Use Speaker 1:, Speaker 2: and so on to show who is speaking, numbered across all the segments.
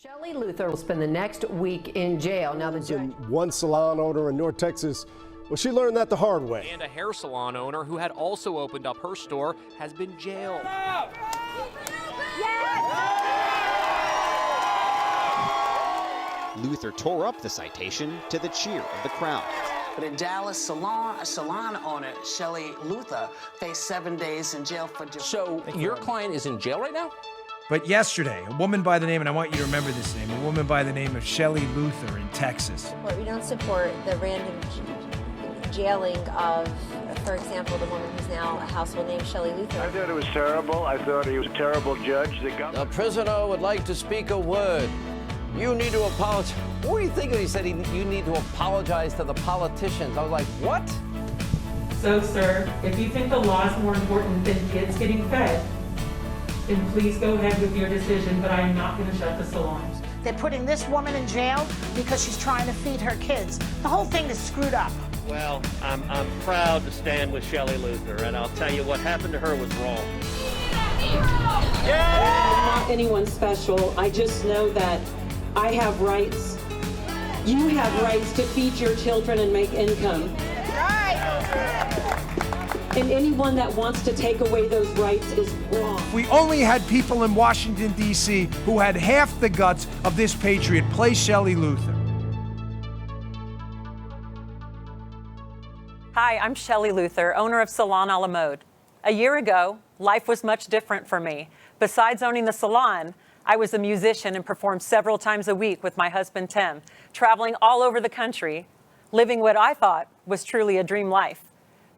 Speaker 1: Shelley Luther will spend the next week in jail. Now,
Speaker 2: one salon owner in North Texas, well, she learned that the hard way.
Speaker 3: And a hair salon owner who had also opened up her store has been jailed.
Speaker 4: Luther tore up the citation to the cheer of the crowd.
Speaker 5: But in Dallas, salon owner Shelley Luther faced 7 days in jail for...
Speaker 3: So your client is in jail right now?
Speaker 6: But yesterday, a woman by the name, and I want you to remember this name, a woman by the name of Shelley Luther in Texas.
Speaker 7: We don't support the random jailing of, for example, the woman who's now a household name, Shelley Luther.
Speaker 8: I thought it was terrible. I thought he was a terrible judge.
Speaker 9: The prisoner would like to speak a word. You need to apologize. What were you thinking? He said you need to apologize to the politicians. I was like, what?
Speaker 10: So, sir, if you think the law is more important than kids getting fed, then please go ahead with your decision, but I am not going to shut the salons.
Speaker 11: They're putting this woman in jail because she's trying to feed her kids. The whole thing is screwed up.
Speaker 12: Well, I'm proud to stand with Shelley Luther, and I'll tell you what happened to her was wrong.
Speaker 10: I'm not anyone special. I just know that I have rights. You have rights to feed your children and make income. And anyone that wants to take away those rights is wrong.
Speaker 6: We only had people in Washington, D.C. who had half the guts of this patriot play Shelley Luther.
Speaker 13: Hi, I'm Shelley Luther, owner of Salon a la Mode. A year ago, life was much different for me. Besides owning the salon, I was a musician and performed several times a week with my husband, Tim, traveling all over the country, living what I thought was truly a dream life.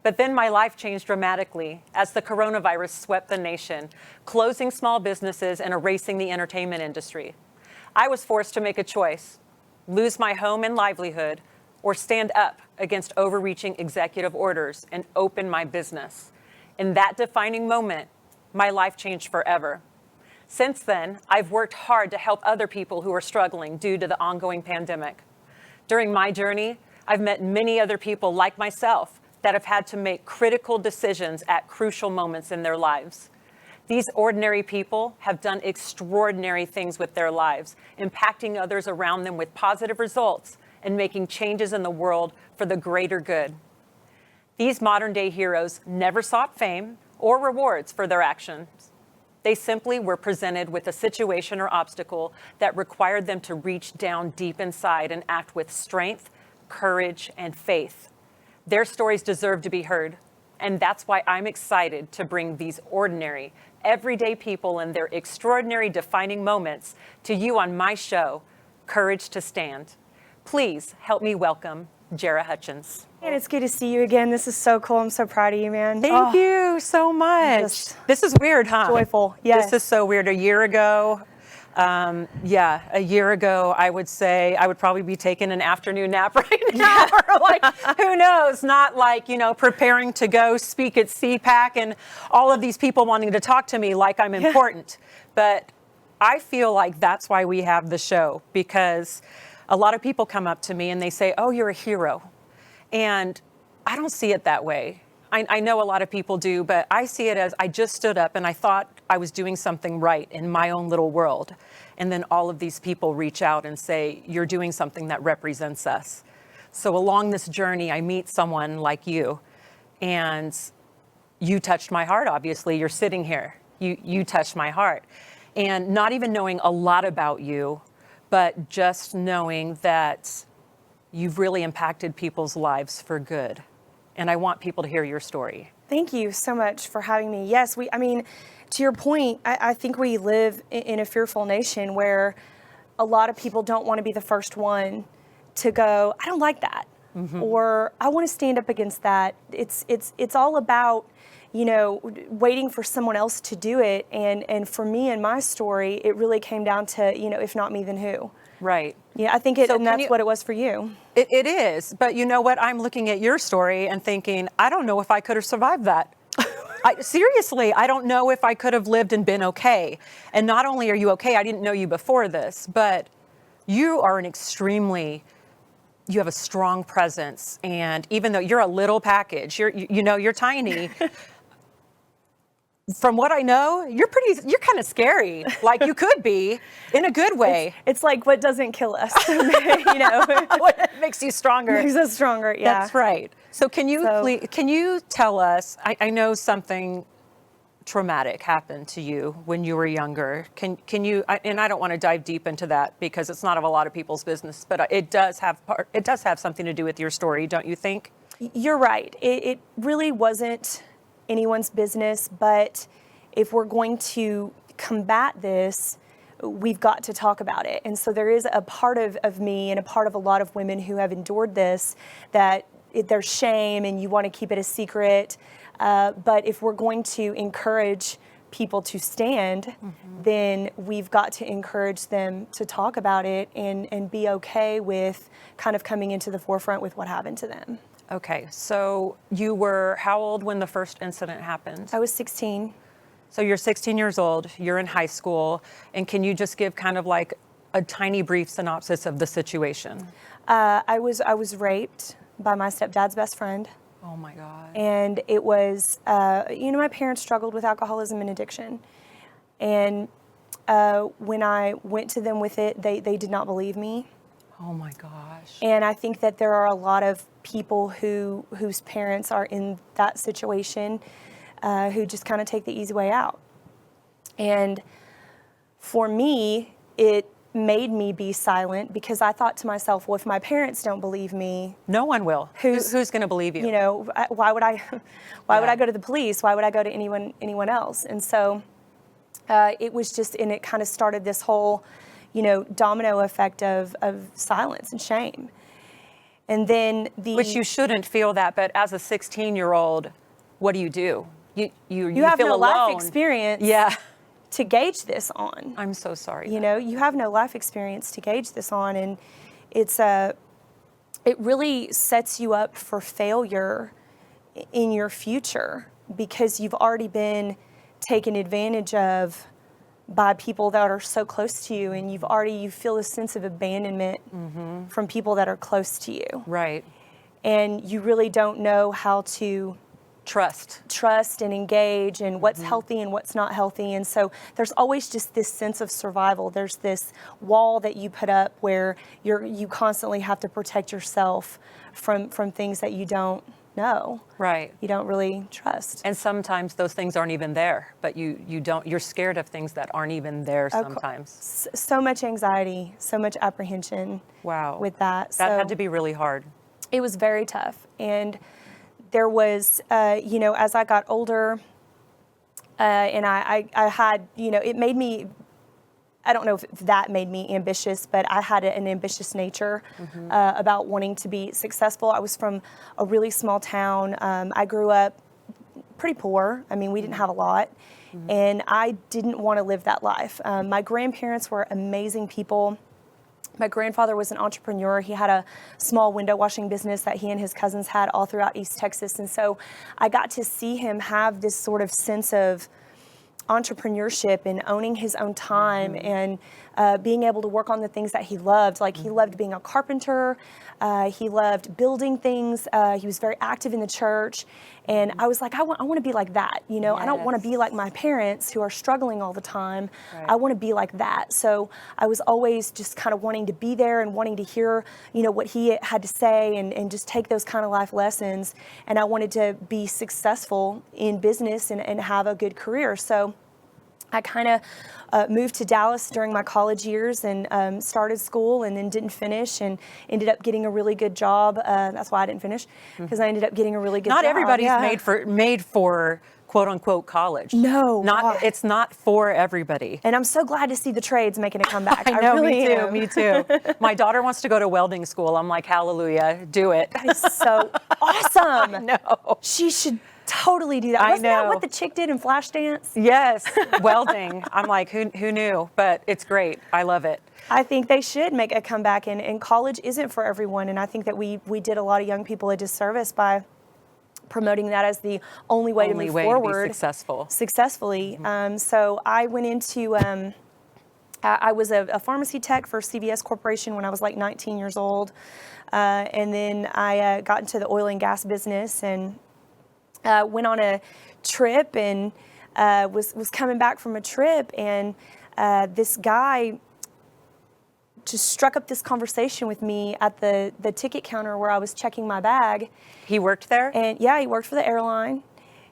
Speaker 13: But then my life changed dramatically as the coronavirus swept the nation, closing small businesses and erasing the entertainment industry. I was forced to make a choice, lose my home and livelihood, or stand up against overreaching executive orders and open my business. In that defining moment, my life changed forever. Since then, I've worked hard to help other people who are struggling due to the ongoing pandemic. During my journey, I've met many other people like myself that have had to make critical decisions at crucial moments in their lives. These ordinary people have done extraordinary things with their lives, impacting others around them with positive results and making changes in the world for the greater good. These modern-day heroes never sought fame or rewards for their actions. They simply were presented with a situation or obstacle that required them to reach down deep inside and act with strength, courage, and faith. Their stories deserve to be heard, and that's why I'm excited to bring these ordinary, everyday people and their extraordinary defining moments to you on my show, Courage to Stand. Please help me welcome Jerah Hutchins.
Speaker 14: And it's good to see you again. This is so cool. I'm so proud of you, man.
Speaker 13: Thank you so much. This is weird, huh?
Speaker 14: Joyful, yes.
Speaker 13: This is so weird. A year ago, I would say I would probably be taking an afternoon nap right now, or like, who knows, not like, preparing to go speak at CPAC and all of these people wanting to talk to me like I'm important. But I feel like that's why we have the show, because a lot of people come up to me and they say, oh, you're a hero. And I don't see it that way. I know a lot of people do, but I see it as I just stood up and I thought I was doing something right in my own little world. And then all of these people reach out and say, you're doing something that represents us. So along this journey, I meet someone like you, and you touched my heart, obviously. You're sitting here. You touched my heart. And not even knowing a lot about you, but just knowing that you've really impacted people's lives for good. And I want people to hear your story.
Speaker 14: Thank you so much for having me. Yes, to your point, I think we live in a fearful nation where a lot of people don't want to be the first one to go, I don't like that. Mm-hmm. Or I want to stand up against that. It's all about, waiting for someone else to do it. And for me and my story, it really came down to, if not me, then who?
Speaker 13: Right.
Speaker 14: Yeah, I think that's what it was for you.
Speaker 13: It is. But you know what? I'm looking at your story and thinking, I don't know if I could have survived that. Seriously, I don't know if I could have lived and been okay. And not only are you okay, I didn't know you before this, but you are you have a strong presence. And even though you're a little package, you're tiny, from what I know, you're kind of scary. Like you could be in a good way.
Speaker 14: It's like what doesn't kill us, you know.
Speaker 13: What makes you stronger.
Speaker 14: Makes us stronger, yeah.
Speaker 13: That's right. So can you tell us, I know something traumatic happened to you when you were younger. Can you, and I don't want to dive deep into that because it's not of a lot of people's business, but it does have something to do with your story, don't you think?
Speaker 14: You're right. It really wasn't anyone's business, but if we're going to combat this, we've got to talk about it. And so there is a part of me and a part of a lot of women who have endured this that there's shame and you want to keep it a secret. But if we're going to encourage people to stand, then we've got to encourage them to talk about it and be okay with kind of coming into the forefront with what happened to them.
Speaker 13: Okay, so you were how old when the first incident happened?
Speaker 14: I was 16.
Speaker 13: So you're 16 years old, you're in high school, and can you just give kind of like a tiny brief synopsis of the situation?
Speaker 14: I was raped by my stepdad's best friend.
Speaker 13: Oh my God.
Speaker 14: And it was, my parents struggled with alcoholism and addiction. And when I went to them with it, they did not believe me.
Speaker 13: Oh my gosh.
Speaker 14: And I think that there are a lot of people whose parents are in that situation who just kind of take the easy way out. And for me, it made me be silent because I thought to myself, well, if my parents don't believe me,
Speaker 13: no one will. Who's going to believe you?
Speaker 14: You know, why would I would I go to the police? Why would I go to anyone else? And so it was just, and it kind of started this whole, domino effect of silence and shame. And then
Speaker 13: Which you shouldn't feel that, but as a 16-year-old, what do? You
Speaker 14: have
Speaker 13: feel
Speaker 14: no
Speaker 13: alone.
Speaker 14: life experience.
Speaker 13: Yeah.
Speaker 14: To gauge this on.
Speaker 13: I'm so sorry.
Speaker 14: You have no life experience to gauge this on, and it really sets you up for failure in your future because you've already been taken advantage of by people that are so close to you, and you feel a sense of abandonment from people that are close to you.
Speaker 13: Right.
Speaker 14: And you really don't know how to trust and engage and what's healthy and what's not healthy. And so there's always just this sense of survival. There's this wall that you put up where you constantly have to protect yourself from things that you don't know.
Speaker 13: Right.
Speaker 14: You don't really trust.
Speaker 13: And sometimes those things aren't even there, but you're scared of things that aren't even there sometimes.
Speaker 14: So much anxiety, so much apprehension.
Speaker 13: Wow.
Speaker 14: With that.
Speaker 13: That had to be really hard.
Speaker 14: It was very tough. And there was, as I got older, and I had, it made me, I don't know if that made me ambitious, but I had an ambitious nature about wanting to be successful. I was from a really small town. I grew up pretty poor. I mean, we didn't have a lot, and I didn't want to live that life. My grandparents were amazing people. My grandfather was an entrepreneur. He had a small window washing business that he and his cousins had all throughout East Texas. And so I got to see him have this sort of sense of entrepreneurship and owning his own time and being able to work on the things that he loved. Like he loved being a carpenter. He loved building things. He was very active in the church. And I was like, I want to be like that. I don't want to be like my parents who are struggling all the time. Right. I want to be like that. So I was always just kind of wanting to be there and wanting to hear, what he had to say and just take those kind of life lessons. And I wanted to be successful in business and have a good career. So I kind of moved to Dallas during my college years and started school and then didn't finish and ended up getting a really good job. That's why I didn't finish, because I ended up getting a really good job.
Speaker 13: Not everybody's made for quote unquote college.
Speaker 14: No.
Speaker 13: It's not for everybody.
Speaker 14: And I'm so glad to see the trades making a comeback.
Speaker 13: I know,
Speaker 14: really
Speaker 13: me too. My daughter wants to go to welding school. I'm like, hallelujah, do it.
Speaker 14: That is so awesome.
Speaker 13: I know.
Speaker 14: She should totally do that. Wasn't that what the chick did in Flashdance?
Speaker 13: Yes, welding. I'm like, who knew? But it's great. I love it.
Speaker 14: I think they should make a comeback, and college isn't for everyone. And I think that we did a lot of young people a disservice by promoting that as the only way to move forward.
Speaker 13: To be successful.
Speaker 14: Successfully. So I went into, I was a pharmacy tech for CVS Corporation when I was like 19 years old. And then I got into the oil and gas business and went on a trip and was coming back from a trip, and this guy just struck up this conversation with me at the ticket counter where I was checking my bag.
Speaker 13: He worked there?
Speaker 14: And yeah, he worked for the airline.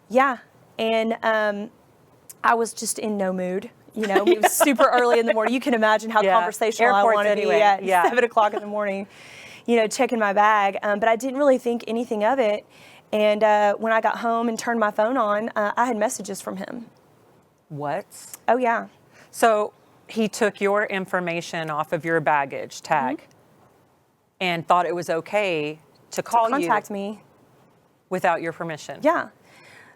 Speaker 14: Yeah, and I was just in no mood. You know, it was super early in the morning. You can imagine how conversational I want to be at 7 o'clock in the morning, you know, checking my bag. But I didn't really think anything of it. And when I got home and turned my phone on, I had messages from him.
Speaker 13: What?
Speaker 14: Oh, yeah.
Speaker 13: So he took your information off of your baggage tag and thought it was okay to call
Speaker 14: contact me
Speaker 13: without your permission.
Speaker 14: Yeah.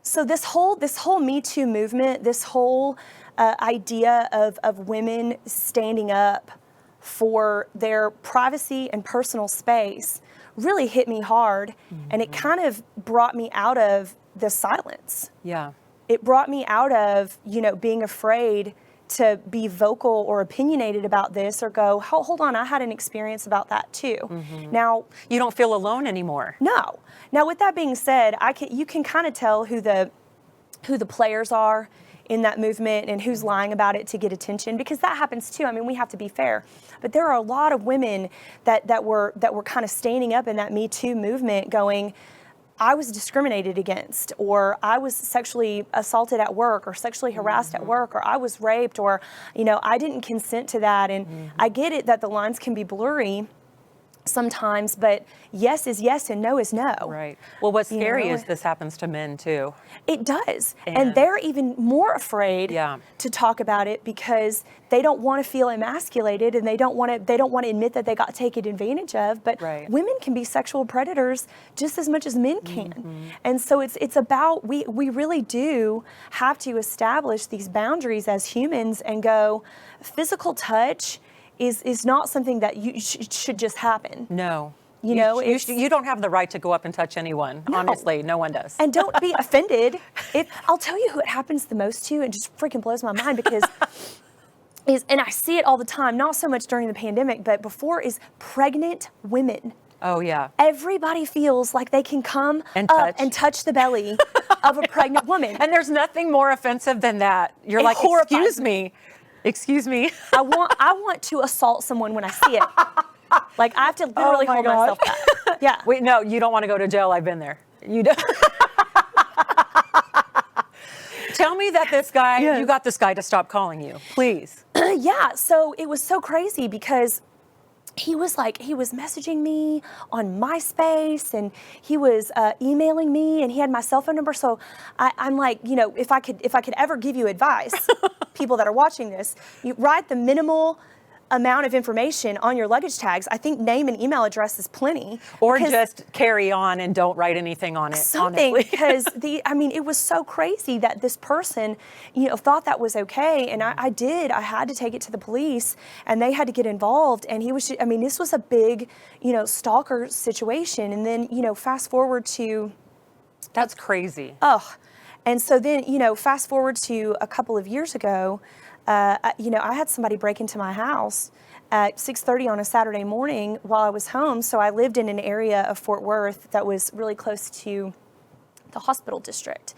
Speaker 14: So this whole Me Too movement, this whole idea of women standing up for their privacy and personal space really hit me hard, and it kind of brought me out of the silence.
Speaker 13: Yeah.
Speaker 14: It brought me out of, you know, being afraid to be vocal or opinionated about this, or go, hold on, I had an experience about that too. Now,
Speaker 13: you don't feel alone anymore.
Speaker 14: No. Now, with that being said, you can kind of tell who the players are in that movement and who's lying about it to get attention, because that happens too. I mean, we have to be fair, but there are a lot of women that were kind of standing up in that Me Too movement, going, I was discriminated against, or I was sexually assaulted at work, or sexually harassed at work, or I was raped, or, you know, I didn't consent to that. And I get it that the lines can be blurry sometimes, but yes is yes and no is no.
Speaker 13: Right. Well, what's scary is this happens to men too.
Speaker 14: It does. And they're even more afraid to talk about it, because they don't want to feel emasculated, and they don't want to admit that they got taken advantage of. But women can be sexual predators just as much as men can. And so it's about, we really do have to establish these boundaries as humans and go, physical touch is not something that you should just happen.
Speaker 13: No.
Speaker 14: You know,
Speaker 13: you don't have the right to go up and touch anyone. No. Honestly, no one does.
Speaker 14: And don't be offended. I'll tell you who it happens the most to, and just freaking blows my mind, because and I see it all the time, not so much during the pandemic, but before, is pregnant women.
Speaker 13: Oh, yeah.
Speaker 14: Everybody feels like they can come up and touch the belly of a pregnant woman.
Speaker 13: And there's nothing more offensive than that. You're like, excuse me. Excuse me.
Speaker 14: I want to assault someone when I see it. Like, I have to literally hold myself back. Yeah.
Speaker 13: Wait, no, you don't want to go to jail. I've been there. You don't. Tell me that this guy, you got this guy to stop calling you, please.
Speaker 14: Yeah. So it was so crazy, because he was messaging me on MySpace, and he was emailing me, and he had my cell phone number. So I'm like, you know, if I could ever give you advice, people that are watching this, you write the minimal amount of information on your luggage tags. I think name and email address is plenty.
Speaker 13: Or just carry on and don't write anything on it.
Speaker 14: Something, because it was so crazy that this person, you know, thought that was okay. And I had to take it to the police, and they had to get involved. And he was, this was a big, you know, stalker situation. And then, you know, fast forward to.
Speaker 13: That's crazy.
Speaker 14: Oh, and so then, you know, fast forward to a couple of years ago, you know, I had somebody break into my house at 6:30 on a Saturday morning while I was home. So I lived in an area of Fort Worth that was really close to the hospital district.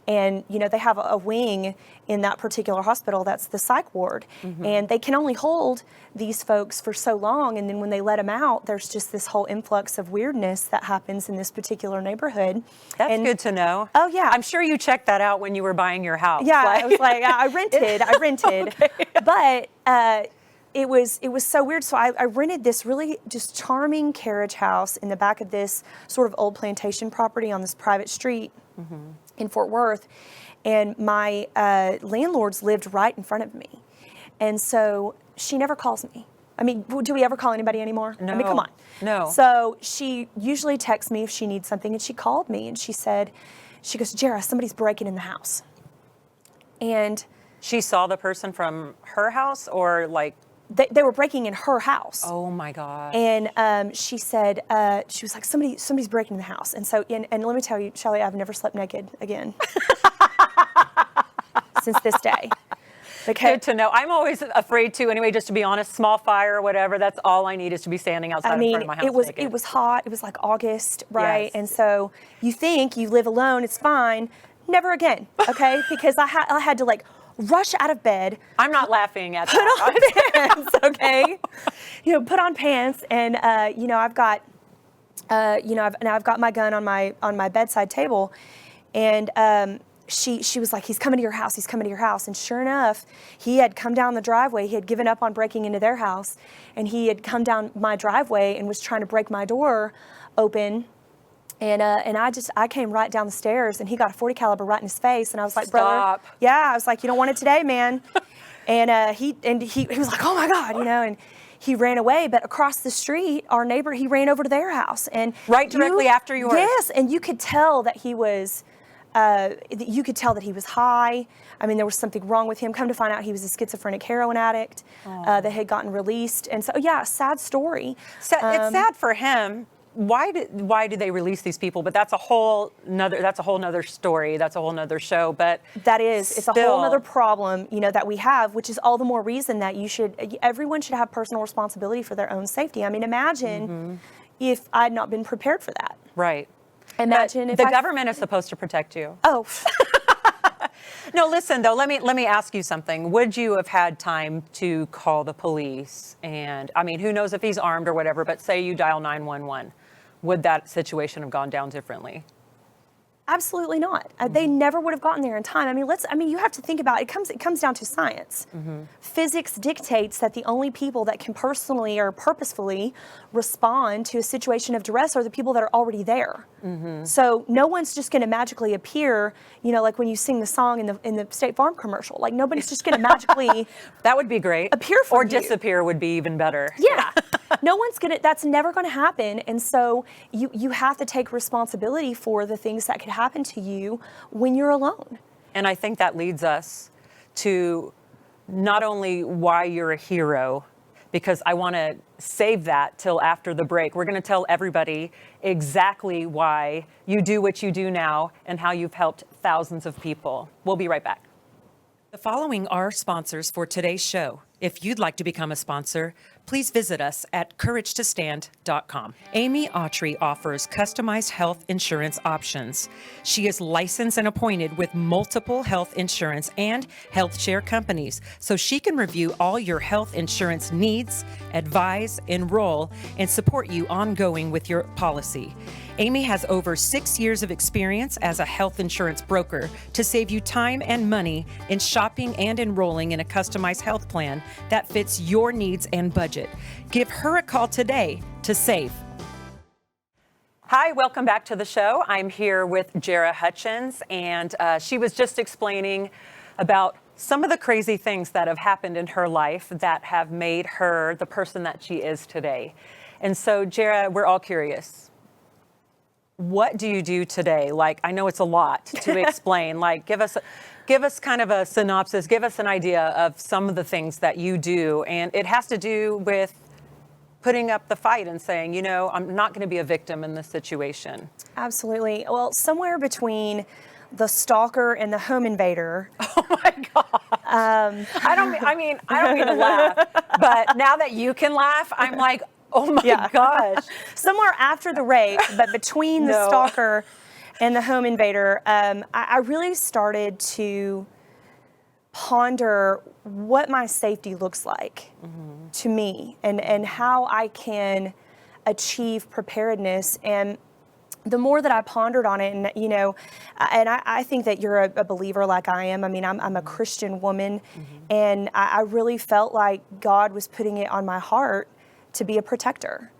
Speaker 14: And, you know, they have a wing in that particular hospital that's the psych ward. And they can only hold these folks for so long. And then when they let them out, there's just this whole influx of weirdness that happens in this particular neighborhood.
Speaker 13: That's good to know.
Speaker 14: Oh, yeah.
Speaker 13: I'm sure you checked that out when you were buying your house.
Speaker 14: Yeah, I was like, I rented. Okay. But it was so weird. So I rented this really just charming carriage house in the back of this sort of old plantation property on this private street in Fort Worth. And my landlords lived right in front of me. And so she never calls me. I mean, do we ever call anybody anymore?
Speaker 13: No.
Speaker 14: I mean, come on.
Speaker 13: No.
Speaker 14: So she usually texts me if she needs something. And she called me and she goes, Jerah, somebody's breaking in the house. And
Speaker 13: she saw the person from her house, or like?
Speaker 14: They were breaking in her house.
Speaker 13: Oh my God.
Speaker 14: And she said, she was like, somebody's breaking in the house. And so, and let me tell you, Shelley, I've never slept naked again since this day. Okay.
Speaker 13: Good to know. I'm always afraid to, anyway, just to be honest, small fire or whatever, that's all I need is to be standing outside in front of my house naked.
Speaker 14: It was hot. It was like August, right?
Speaker 13: Yes.
Speaker 14: And so you think you live alone, it's fine. never again, okay? Because I had to like rush out of bed.
Speaker 13: I'm not laughing at
Speaker 14: put
Speaker 13: that.
Speaker 14: on pants, okay? Put on pants, and I've got, I've got my gun on my bedside table, and she was like, he's coming to your house, he's coming to your house. And sure enough, he had come down the driveway. He had given up on breaking into their house, and he had come down my driveway and was trying to break my door open. And I came right down the stairs, and he got a .40 caliber right in his face. And I was like,
Speaker 13: Stop.
Speaker 14: brother, yeah, I was like, you don't want it today, man. And he was like, oh my God, and he ran away. But across the street, our neighbor, he ran over to their house, and
Speaker 13: right directly after yours.
Speaker 14: Yes, and you could tell that he was. You could tell that he was high. I mean, there was something wrong with him. Come to find out, he was a schizophrenic heroin addict that had gotten released. And so, yeah, sad story.
Speaker 13: So, it's sad for him. Why do they release these people? But that's a whole nother story. That's a whole nother show. But
Speaker 14: it's a whole nother problem, that we have, which is all the more reason that everyone should have personal responsibility for their own safety. I mean, imagine if I'd not been prepared for that.
Speaker 13: Right.
Speaker 14: Imagine if
Speaker 13: the government is supposed to protect you.
Speaker 14: Oh.
Speaker 13: No, listen though. Let me ask you something. Would you have had time to call the police? And I mean, who knows if he's armed or whatever? But say you dial 911, would that situation have gone down differently?
Speaker 14: Absolutely not. They never would have gotten there in time. I mean, you have to think about it. It comes down to science. Physics dictates that the only people that can personally or purposefully respond to a situation of duress are the people that are already there. So no one's just going to magically appear, like when you sing the song in the State Farm commercial. Like nobody's just going to magically
Speaker 13: that would be great.
Speaker 14: Appear for
Speaker 13: or
Speaker 14: you.
Speaker 13: Disappear would be even better.
Speaker 14: Yeah. No one's that's never going to happen. And so you have to take responsibility for the things that could happen to you when you're alone.
Speaker 13: And I think that leads us to not only why you're a hero, because I want to save that till after the break. We're going to tell everybody exactly why you do what you do now and how you've helped thousands of people. We'll be right back. The following are sponsors for today's show. If you'd like to become a sponsor, please visit us at couragetostand.com. Amy Autry offers customized health insurance options. She is licensed and appointed with multiple health insurance and health share companies, so she can review all your health insurance needs, advise, enroll, and support you ongoing with your policy. Amy has over 6 years of experience as a health insurance broker to save you time and money in shopping and enrolling in a customized health plan that fits your needs and budget. Give her a call today to save. Hi, welcome back to the show. I'm here with Jerah Hutchins, and she was just explaining about some of the crazy things that have happened in her life that have made her the person that she is today. And so, Jerah, we're all curious. What do you do today? Like, I know it's a lot to explain. Like, give us kind of a synopsis, give us an idea of some of the things that you do. And it has to do with putting up the fight and saying, I'm not going to be a victim in this situation.
Speaker 14: Absolutely. Well, somewhere between the stalker and the home invader.
Speaker 13: Oh my God. I don't mean to laugh, but now that you can laugh, I'm like, oh my gosh.
Speaker 14: Somewhere after the rape, but between the stalker and the home invader, I really started to ponder what my safety looks like to me and how I can achieve preparedness. And the more that I pondered on it, and I think that you're a believer like I am. I mean, I'm a Christian woman, and I really felt like God was putting it on my heart to be a protector.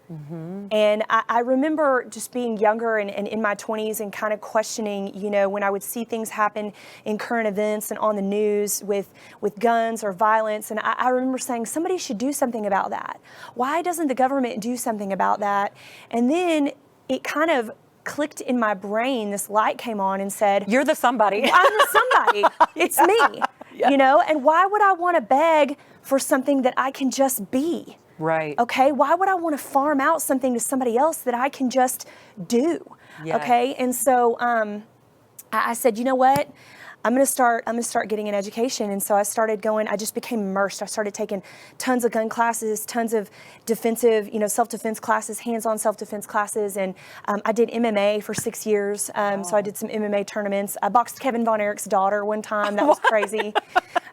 Speaker 14: And I remember just being younger and in my 20s and kind of questioning, when I would see things happen in current events and on the news with guns or violence. And I remember saying, somebody should do something about that. Why doesn't the government do something about that? And then it kind of clicked in my brain. This light came on and said,
Speaker 13: you're the somebody.
Speaker 14: I'm the somebody. It's me, and why would I want to beg for something that I can just be?
Speaker 13: Right.
Speaker 14: Okay. Why would I want to farm out something to somebody else that I can just do?
Speaker 13: Yeah.
Speaker 14: Okay. And so I said, you know what? I'm gonna start getting an education. And so I started going, I just became immersed. I started taking tons of gun classes, tons of defensive, self-defense classes, hands-on self-defense classes. And I did MMA for 6 years. So I did some MMA tournaments. I boxed Kevin Von Erich's daughter one time. That was crazy.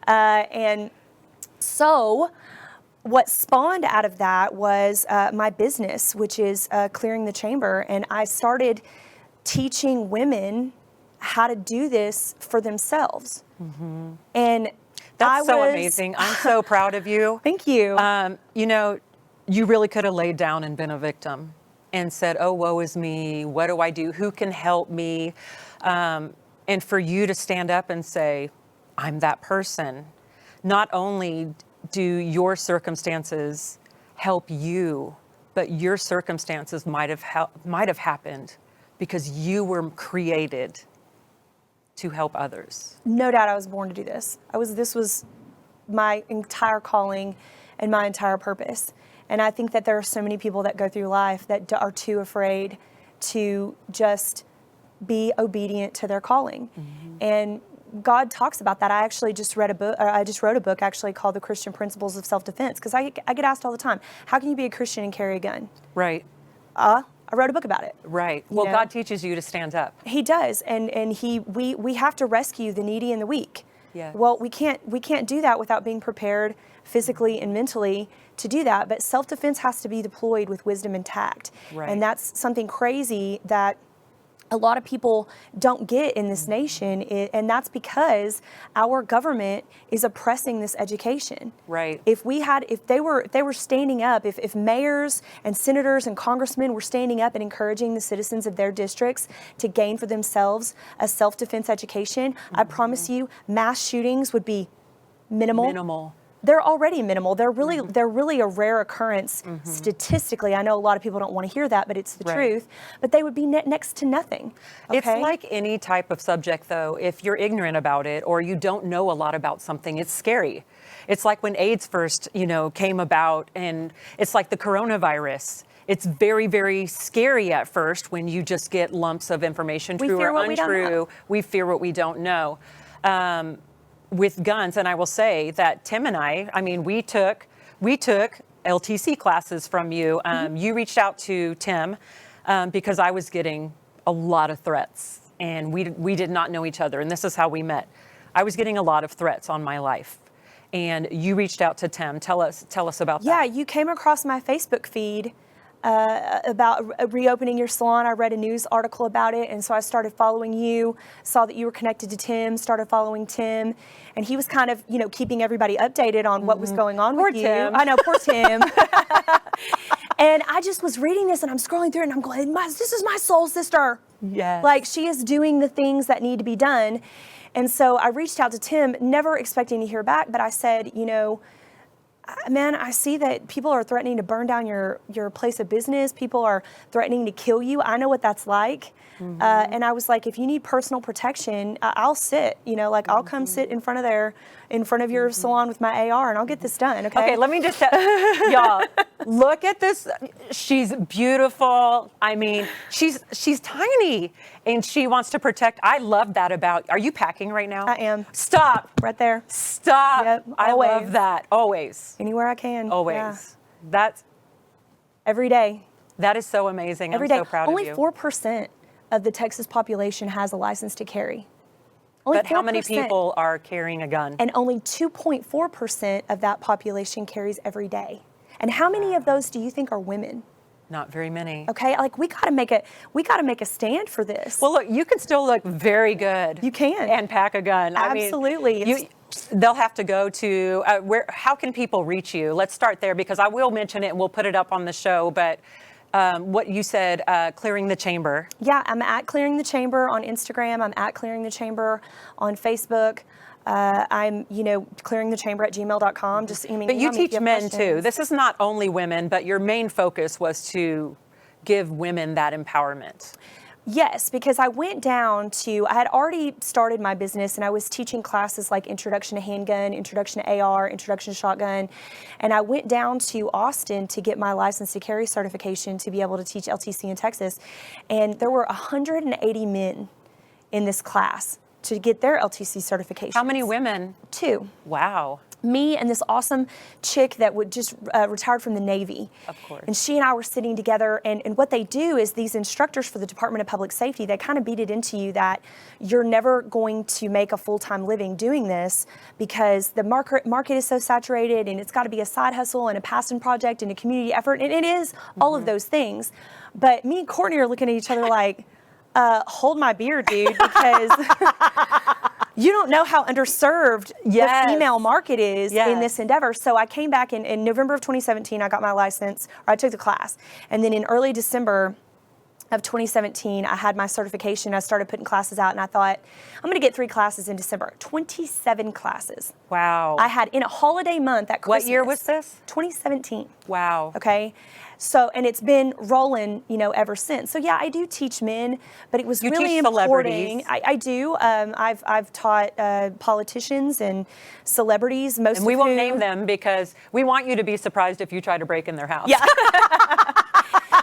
Speaker 14: And so what spawned out of that was my business, which is Clearing the Chamber. And I started teaching women how to do this for themselves. Mm-hmm. And
Speaker 13: that's so amazing. I'm so proud of you.
Speaker 14: Thank you.
Speaker 13: You really could have laid down and been a victim and said, oh, woe is me. What do I do? Who can help me? And for you to stand up and say, I'm that person. Not only do your circumstances help you, but your circumstances might have happened because you were created to help others.
Speaker 14: No doubt I was born to do this. This was my entire calling and my entire purpose. And I think that there are so many people that go through life that are too afraid to just be obedient to their calling. Mm-hmm. And God talks about that. I actually just wrote a book actually called The Christian Principles of Self-Defense, because I get asked all the time, how can you be a Christian and carry a gun?
Speaker 13: Right.
Speaker 14: I wrote a book about it.
Speaker 13: Right. Well, God teaches you to stand up.
Speaker 14: He does, and we have to rescue the needy and the weak.
Speaker 13: Yeah.
Speaker 14: Well, we can't do that without being prepared physically and mentally to do that. But self-defense has to be deployed with wisdom and tact.
Speaker 13: Right.
Speaker 14: And that's something crazy that a lot of people don't get in this nation, and that's because our government is oppressing this education.
Speaker 13: Right.
Speaker 14: If they were standing up, if mayors and senators and congressmen were standing up and encouraging the citizens of their districts to gain for themselves a self-defense education, I promise you, mass shootings would be minimal. They're already minimal. They're really a rare occurrence statistically. I know a lot of people don't want to hear that, but it's the truth. But they would be next to nothing. Okay?
Speaker 13: It's like any type of subject, though. If you're ignorant about it or you don't know a lot about something, it's scary. It's like when AIDS first, came about, and it's like the coronavirus. It's very, very scary at first when you just get lumps of information, true or untrue. We fear what we don't know. With guns, and I will say that Tim and I mean, we took LTC classes from you. You reached out to Tim because I was getting a lot of threats, and we did not know each other, and this is how we met. I was getting a lot of threats on my life, and you reached out to Tim. Tell us about that.
Speaker 14: Yeah, you came across my Facebook feed about reopening your salon. I read a news article about it, and so I started following you, saw that you were connected to Tim, started following Tim, and he was kind of, keeping everybody updated on what was going on with you.
Speaker 13: Tim.
Speaker 14: I know, poor Tim. And I just was reading this, and I'm scrolling through it, and I'm going, this is my soul sister.
Speaker 13: Yes.
Speaker 14: Like, she is doing the things that need to be done. And so I reached out to Tim, never expecting to hear back, but I said, man, I see that people are threatening to burn down your place of business. People are threatening to kill you. I know what that's like. And I was like, if you need personal protection, I'll sit, I'll come sit in front of your salon with my AR, and I'll get this done. Okay.
Speaker 13: Okay, let me just tell y'all, look at this. She's beautiful. I mean, she's tiny, and she wants to protect. I love that about. Are you packing right now?
Speaker 14: I am.
Speaker 13: Stop.
Speaker 14: Right there.
Speaker 13: Stop.
Speaker 14: Yep,
Speaker 13: I
Speaker 14: always.
Speaker 13: love that. Always.
Speaker 14: Anywhere I can.
Speaker 13: Always.
Speaker 14: Yeah.
Speaker 13: That's
Speaker 14: every day.
Speaker 13: That is so amazing.
Speaker 14: Every
Speaker 13: I'm
Speaker 14: day.
Speaker 13: so proud
Speaker 14: Only
Speaker 13: of you.
Speaker 14: 4% of the Texas population has a license to carry. Only
Speaker 13: But
Speaker 14: 4%.
Speaker 13: how many people are carrying a gun?
Speaker 14: And only 2.4% of that population carries every day. And how many of those do you think are women?
Speaker 13: Not very many.
Speaker 14: Okay, like we gotta make a stand for this.
Speaker 13: Well, look, you can still look very good.
Speaker 14: You can.
Speaker 13: And pack a gun.
Speaker 14: Absolutely.
Speaker 13: I mean, they'll have to go to how can people reach you? Let's start there, because I will mention it and we'll put it up on the show. But what you said, Clearing the Chamber.
Speaker 14: Yeah, I'm at Clearing the Chamber on Instagram. I'm at Clearing the Chamber on Facebook. I'm, clearingthechamber@gmail.com. Just email me.
Speaker 13: But you teach men
Speaker 14: questions.
Speaker 13: too. This is not only women, but your main focus was to give women that empowerment.
Speaker 14: Yes, because I had already started my business, and I was teaching classes like Introduction to Handgun, Introduction to AR, Introduction to Shotgun, and I went down to Austin to get my license to carry certification to be able to teach LTC in Texas, and there were 180 men in this class to get their LTC certification.
Speaker 13: How many women?
Speaker 14: 2.
Speaker 13: Wow.
Speaker 14: Me and this awesome chick that would just retired from the Navy.
Speaker 13: Of course.
Speaker 14: And she and I were sitting together, and what they do is these instructors for the Department of Public Safety, they kind of beat it into you that you're never going to make a full-time living doing this because the market is so saturated, and it's got to be a side hustle and a passion project and a community effort, and it is all of those things. But me and Courtney are looking at each other like, hold my beer, dude, because you don't know how underserved the female market is in this endeavor. So I came back in November of 2017, I got my license, or I took the class. And then in early December of 2017, I had my certification. I started putting classes out, and I thought, I'm gonna get 3 classes in December. 27 classes.
Speaker 13: Wow.
Speaker 14: I had in a holiday month at Christmas.
Speaker 13: What year was this?
Speaker 14: 2017.
Speaker 13: Wow.
Speaker 14: Okay. So, and it's been rolling, ever since. So yeah, I do teach men, but it was
Speaker 13: You
Speaker 14: really
Speaker 13: teach
Speaker 14: important.
Speaker 13: celebrities.
Speaker 14: I do. I've taught politicians and celebrities. Most
Speaker 13: And we
Speaker 14: of
Speaker 13: won't
Speaker 14: whom-
Speaker 13: name them because we want you to be surprised if you try to break in their house.
Speaker 14: Yeah.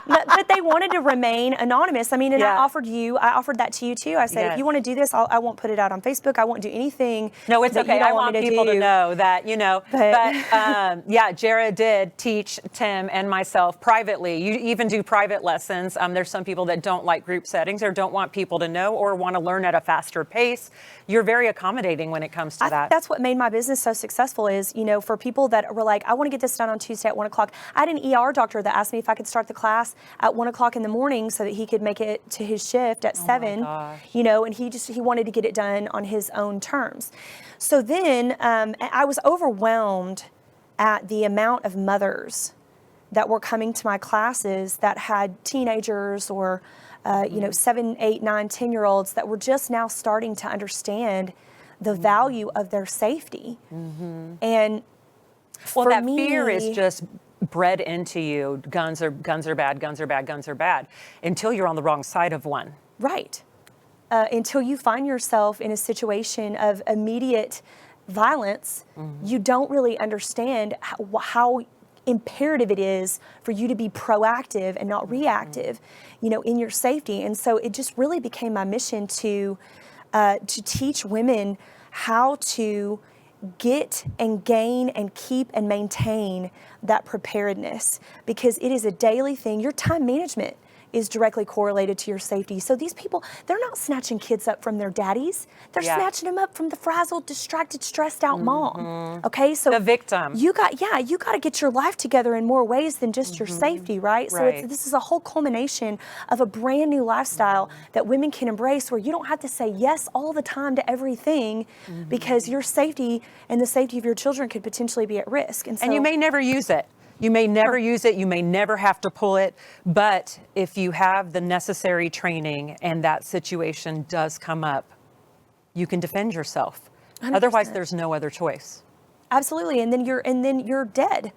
Speaker 14: But they wanted to remain anonymous. I mean, and I offered that to you too. I said, if you want to do this, I won't put it out on Facebook. I won't do anything.
Speaker 13: No, it's
Speaker 14: that
Speaker 13: okay.
Speaker 14: you don't
Speaker 13: I want
Speaker 14: me to
Speaker 13: people to
Speaker 14: do.
Speaker 13: know that,
Speaker 14: But-
Speaker 13: yeah, Jerah did teach Tim and myself privately. You even do private lessons. There's some people that don't like group settings or don't want people to know or want to learn at a faster pace. You're very accommodating when it comes to that.
Speaker 14: That's what made my business so successful is, for people that were like, I want to get this done on Tuesday at 1 o'clock. I had an ER doctor that asked me if I could start the class at 1 o'clock in the morning so that he could make it to his shift at 7, and he wanted to get it done on his own terms. So then I was overwhelmed at the amount of mothers that were coming to my classes that had teenagers or 7, 8, 9, 10-year-olds that were just now starting to understand the value of their safety. And
Speaker 13: well,
Speaker 14: for
Speaker 13: that
Speaker 14: me,
Speaker 13: fear is just bred into you. Guns are bad, guns are bad, guns are bad, until you're on the wrong side of one.
Speaker 14: Right. Until you find yourself in a situation of immediate violence, you don't really understand how imperative it is for you to be proactive and not reactive, in your safety. And so it just really became my mission to teach women how to get and gain and keep and maintain that preparedness, because it is a daily thing. Your time management is directly correlated to your safety. So these people, they're not snatching kids up from their daddies. They're snatching them up from the frazzled, distracted, stressed out mom. Okay, so
Speaker 13: the victim.
Speaker 14: You got to get your life together in more ways than just your safety, right? So this is a whole culmination of a brand new lifestyle that women can embrace, where you don't have to say yes all the time to everything, because your safety and the safety of your children could potentially be at risk. And
Speaker 13: you may never use it. You may never use it. You may never have to pull it. But if you have the necessary training and that situation does come up, you can defend yourself.
Speaker 14: 100%.
Speaker 13: Otherwise, there's no other choice.
Speaker 14: Absolutely. And then you're dead.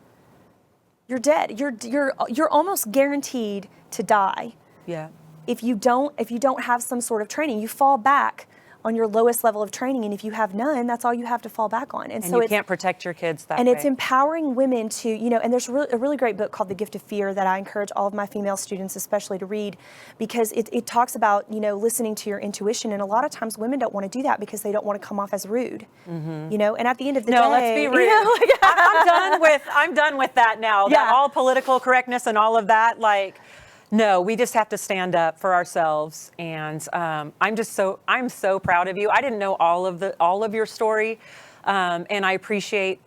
Speaker 14: You're dead. You're almost guaranteed to die.
Speaker 13: Yeah.
Speaker 14: If you don't have some sort of training, you fall back on your lowest level of training, and if you have none, that's all you have to fall back on.
Speaker 13: And so you can't protect your kids that way.
Speaker 14: And it's empowering women to, and there's a really great book called The Gift of Fear that I encourage all of my female students especially to read, because it talks about, listening to your intuition, and a lot of times women don't want to do that because they don't want to come off as rude, and at the end of the day.
Speaker 13: No, let's be rude. I'm done with that now. That all political correctness and all of that, no, we just have to stand up for ourselves, and I'm so proud of you. I didn't know all of your story, and I appreciate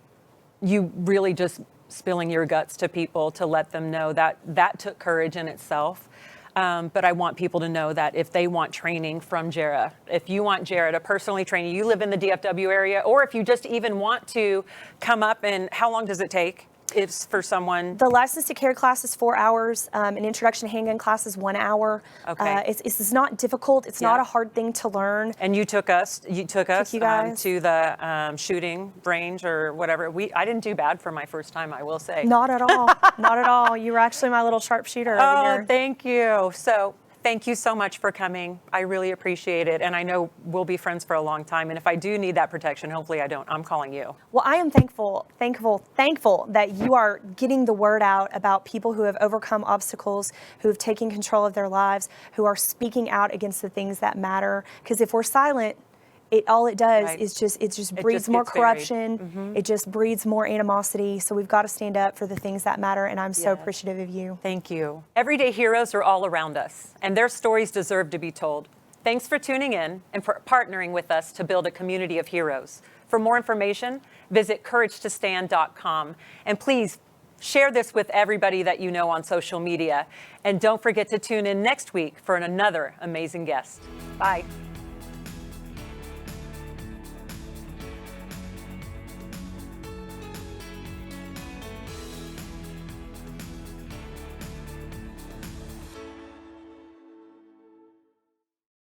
Speaker 13: you really just spilling your guts to people to let them know that took courage in itself. But I want people to know that if they want training from Jerah, if you want Jerah to personally train you, you live in the DFW area, or if you just even want to come up, and how long does it take? It's for someone.
Speaker 14: The license to carry class is 4 hours. An introduction to handgun class is 1 hour.
Speaker 13: Okay.
Speaker 14: It's not difficult. It's not a hard thing to learn.
Speaker 13: And you took us
Speaker 14: you guys
Speaker 13: to the shooting range or whatever. I didn't do bad for my first time, I will say.
Speaker 14: Not at all. Not at all. You were actually my little sharpshooter over here.
Speaker 13: Oh, thank you. So thank you so much for coming. I really appreciate it. And I know we'll be friends for a long time. And if I do need that protection, hopefully I don't, I'm calling you.
Speaker 14: Well, I am thankful that you are getting the word out about people who have overcome obstacles, who have taken control of their lives, who are speaking out against the things that matter. Because if we're silent, all it does
Speaker 13: Right.
Speaker 14: is it just
Speaker 13: It
Speaker 14: breeds
Speaker 13: just
Speaker 14: more
Speaker 13: gets buried.
Speaker 14: corruption. It just breeds more animosity. So we've got to stand up for the things that matter, and I'm so appreciative of you.
Speaker 13: Thank you. Everyday heroes are all around us, and their stories deserve to be told. Thanks for tuning in and for partnering with us to build a community of heroes. For more information, visit couragetostand.com. And please share this with everybody that you know on social media. And don't forget to tune in next week for another amazing guest. Bye.